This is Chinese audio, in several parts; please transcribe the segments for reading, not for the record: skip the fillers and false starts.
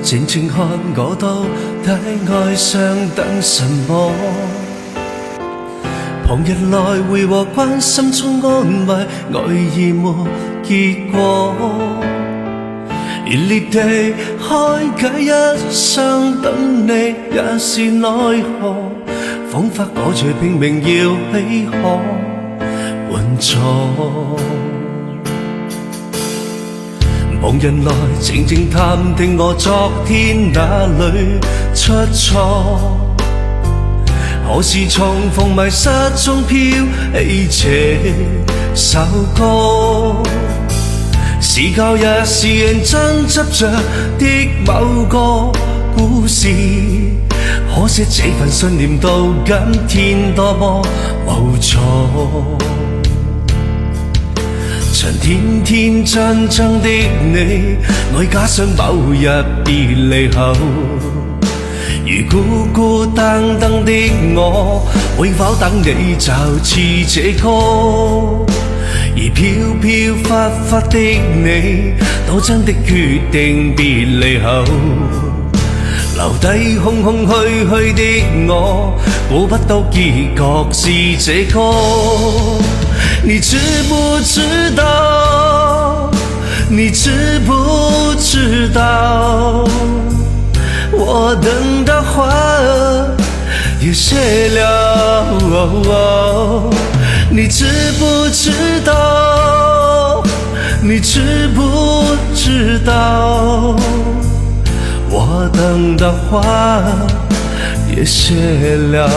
靜靜看我到底愛上等什麼？旁人來回和關心中安慰，愛已沒結果。熱烈地開解一生等你，也是奈何。彷彿我在拼命要許可援助。旁人來靜靜探聽我昨天哪裏出錯，何時重逢迷失中飄起這首歌，是舊日是認真執着的某個故事，可惜這份信念到今天多麼無助。曾天天真真的你，愛假想某日別離後，如孤孤單單的我，會否等你就似這歌？而飄飄忽忽的你，都真的決定別離後，留低空空虛虛的我，估不到結局是這歌。你知不知道？你知不知道？我等的花也謝了。你知不知道？你知不知道？我等的花也謝了。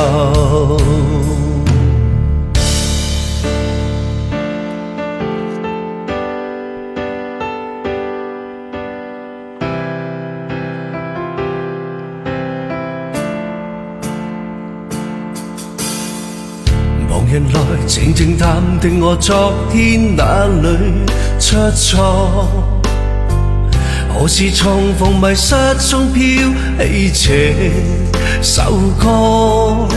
旁人來靜靜探聽我昨天哪裏出錯，何時重逢迷失中飄起這首歌，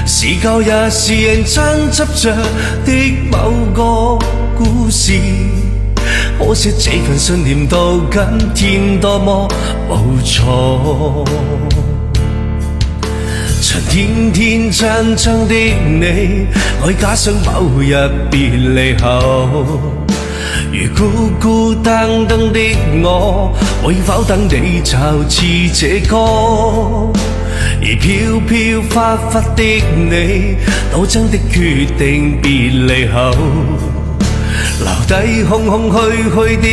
是舊日是認真執着的某個故事，可惜這份信念到今天多麼無錯。曾天天真真的你，愛假想某日別離後，如孤孤單單的我，會否等你就似這歌？而飄飄忽忽的你，都真的決定別離後，留低空空虛虛的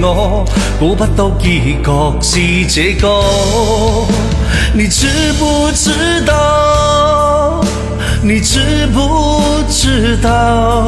我，估不到結局是這歌。你知不知道？你知不知道？